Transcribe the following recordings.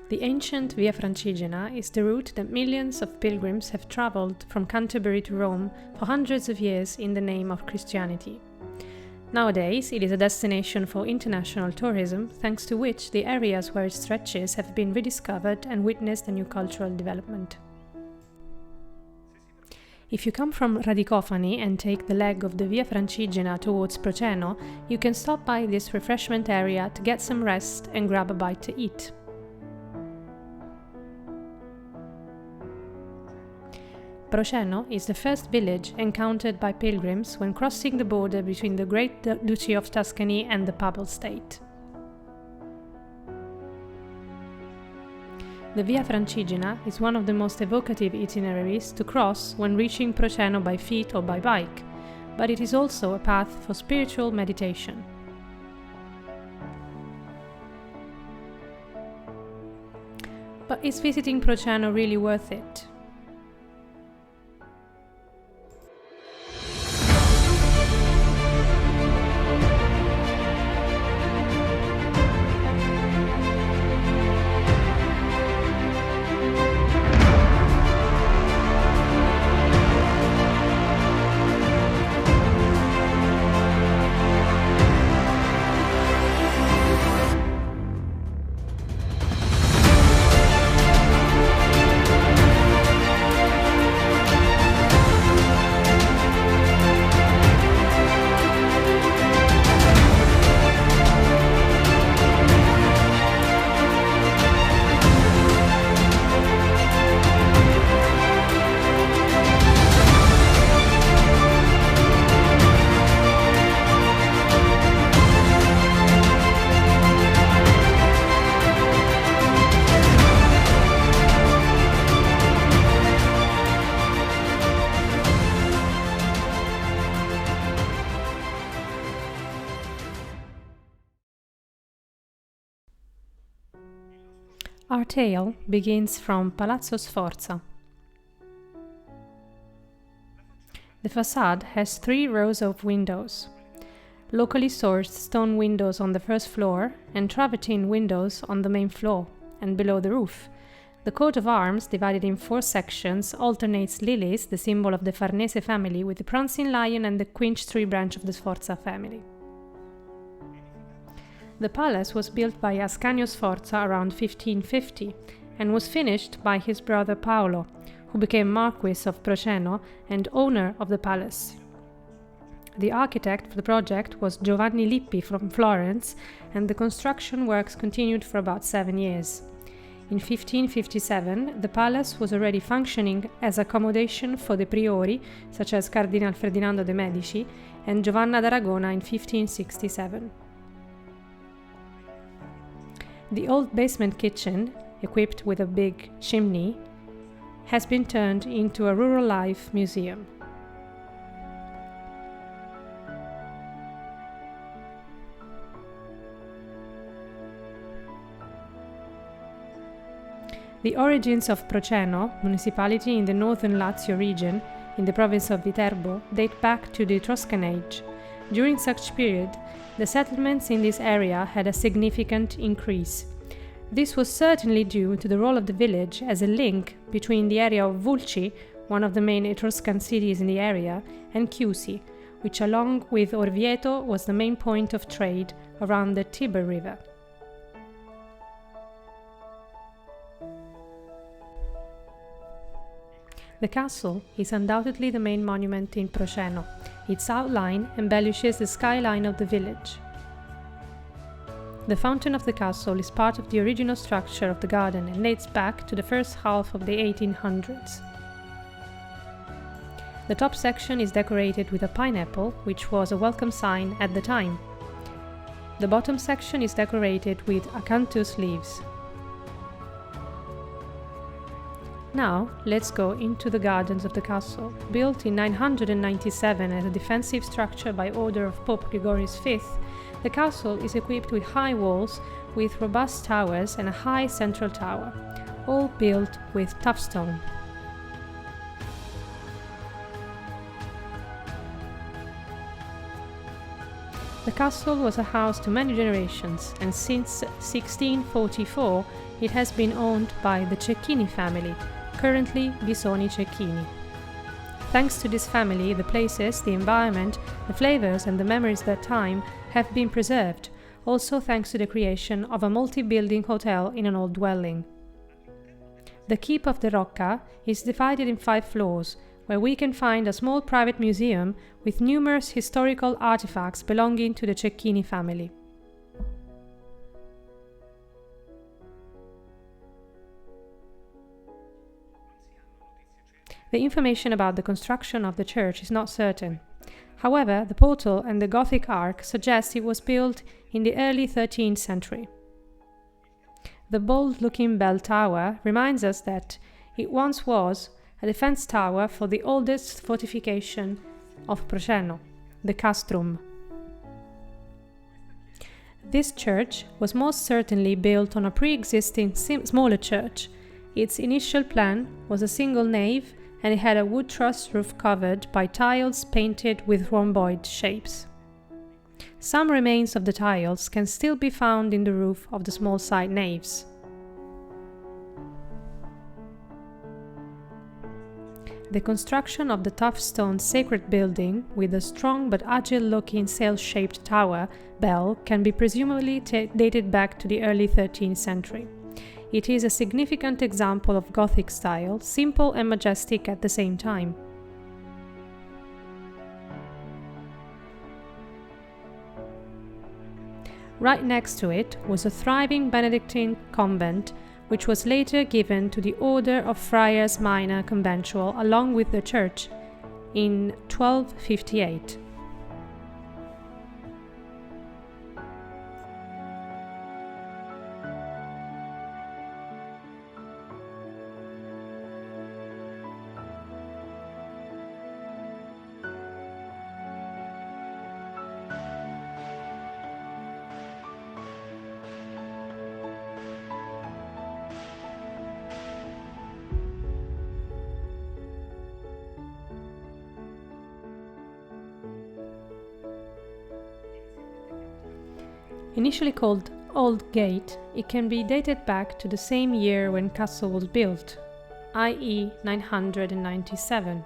The ancient Via Francigena is the route that millions of pilgrims have traveled from Canterbury to Rome for hundreds of years in the name of Christianity. Nowadays, it is a destination for international tourism, thanks to which the areas where it stretches have been rediscovered and witnessed a new cultural development. If you come from Radicofani and take the leg of the Via Francigena towards Proceno, you can stop by this refreshment area to get some rest and grab a bite to eat. Proceno is the first village encountered by pilgrims when crossing the border between the Great Duchy of Tuscany and the Papal State. The Via Francigena is one of the most evocative itineraries to cross when reaching Proceno by feet or by bike, but it is also a path for spiritual meditation. But is visiting Proceno really worth it? Our tale begins from Palazzo Sforza. The facade has 3 rows of windows, locally sourced stone windows on the first floor and travertine windows on the main floor and below the roof. The coat of arms, divided in 4 sections, alternates lilies, the symbol of the Farnese family, with the prancing lion and the quince tree branch of the Sforza family. The palace was built by Ascanio Sforza around 1550 and was finished by his brother Paolo, who became Marquis of Proceno and owner of the palace. The architect for the project was Giovanni Lippi from Florence, and the construction works continued for about 7 years. In 1557, the palace was already functioning as accommodation for the priori, such as Cardinal Ferdinando de' Medici and Giovanna d'Aragona in 1567. The old basement kitchen, equipped with a big chimney, has been turned into a rural life museum. The origins of Proceno, municipality in the Northern Lazio region, in the province of Viterbo, date back to the Etruscan age. During such period, the settlements in this area had a significant increase. This was certainly due to the role of the village as a link between the area of Vulci, one of the main Etruscan cities in the area, and Chiusi, which along with Orvieto was the main point of trade around the Tiber River. The castle is undoubtedly the main monument in Proceno. Its outline embellishes the skyline of the village. The fountain of the castle is part of the original structure of the garden and dates back to the first half of the 1800s. The top section is decorated with a pineapple, which was a welcome sign at the time. The bottom section is decorated with acanthus leaves. Now, let's go into the gardens of the castle. Built in 997 as a defensive structure by order of Pope Gregorius V, the castle is equipped with high walls with robust towers and a high central tower, all built with tough stone. The castle was a house to many generations, and since 1644 it has been owned by the Cecchini family, currently Bisoni Cecchini. Thanks to this family, the places, the environment, the flavors and the memories of that time have been preserved, also thanks to the creation of a multi-building hotel in an old dwelling. The Keep of the Rocca is divided in 5 floors, where we can find a small private museum with numerous historical artifacts belonging to the Cecchini family. The information about the construction of the church is not certain. However, the portal and the Gothic arch suggest it was built in the early 13th century. The bold-looking bell tower reminds us that it once was a defense tower for the oldest fortification of Proceno, the castrum. This church was most certainly built on a pre-existing smaller church. Its initial plan was a single nave, and it had a wood truss roof covered by tiles painted with rhomboid shapes. Some remains of the tiles can still be found in the roof of the small side naves. The construction of the tough stone sacred building with a strong but agile-looking sail-shaped tower bell can be presumably dated back to the early 13th century. It is a significant example of Gothic style, simple and majestic at the same time. Right next to it was a thriving Benedictine convent, which was later given to the Order of Friars Minor Conventual along with the church in 1258. Initially called Old Gate, it can be dated back to the same year when castle was built, i.e. 997.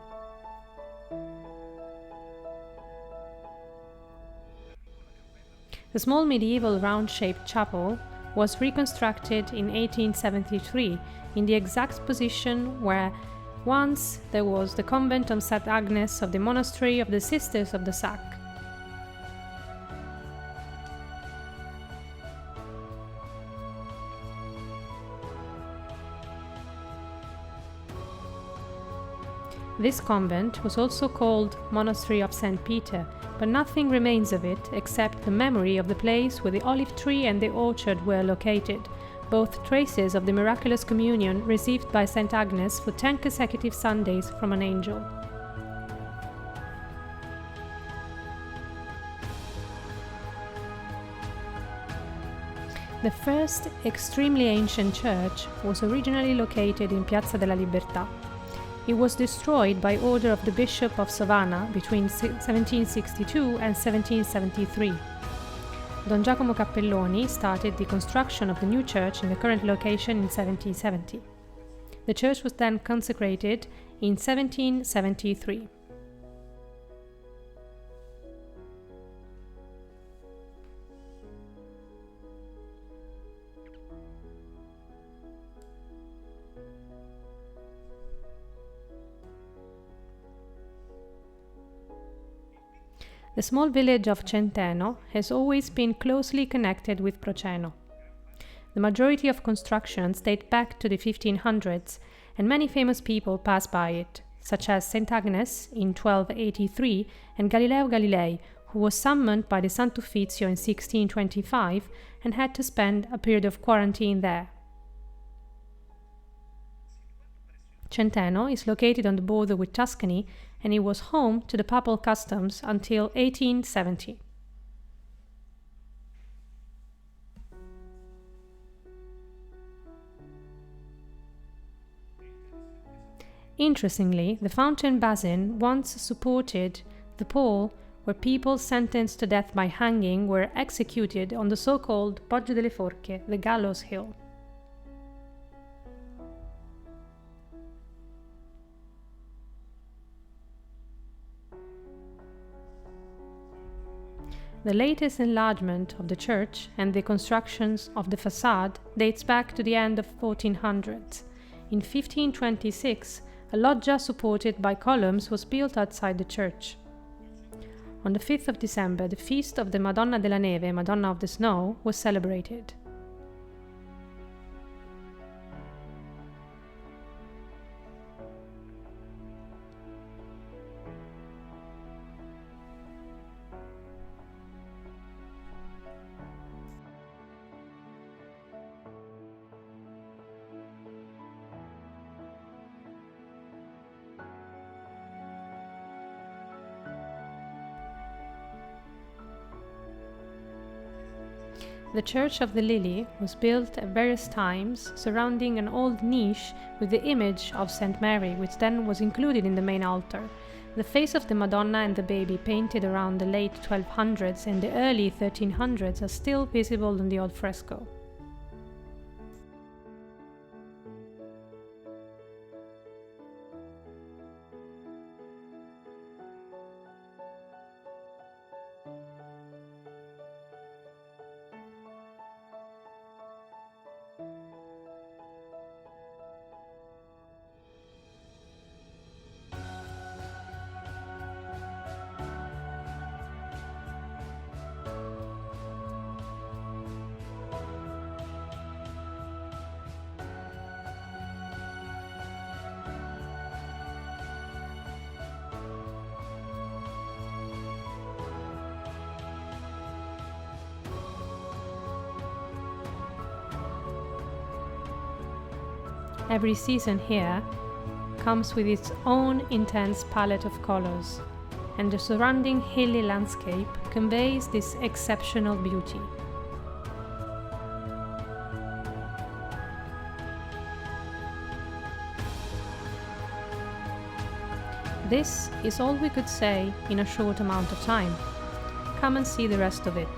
The small medieval round-shaped chapel was reconstructed in 1873 in the exact position where once there was the convent of St. Agnes of the monastery of the Sisters of the Sack. This convent was also called Monastery of St. Peter, but nothing remains of it except the memory of the place where the olive tree and the orchard were located, both traces of the miraculous communion received by St. Agnes for 10 consecutive Sundays from an angel. The first extremely ancient church was originally located in Piazza della Libertà. It was destroyed by order of the Bishop of Savannah between 1762 and 1773. Don Giacomo Cappelloni started the construction of the new church in the current location in 1770. The church was then consecrated in 1773. The small village of Centeno has always been closely connected with Proceno. The majority of constructions date back to the 1500s, and many famous people pass by it, such as St. Agnes in 1283 and Galileo Galilei, who was summoned by the Sant'Uffizio in 1625 and had to spend a period of quarantine there. Centeno is located on the border with Tuscany, and it was home to the papal customs until 1870. Interestingly, the fountain basin once supported the pole where people sentenced to death by hanging were executed on the so-called Poggio delle Forche, the gallows hill. The latest enlargement of the church and the constructions of the facade dates back to the end of 1400s. In 1526, a loggia supported by columns was built outside the church. On the 5th of December, the feast of the Madonna della Neve, Madonna of the Snow, was celebrated. The Church of the Lily was built at various times surrounding an old niche with the image of St. Mary, which then was included in the main altar. The face of the Madonna and the Baby, painted around the late 1200s and the early 1300s, are still visible on the old fresco. Every season here comes with its own intense palette of colors, and the surrounding hilly landscape conveys this exceptional beauty. This is all we could say in a short amount of time. Come and see the rest of it.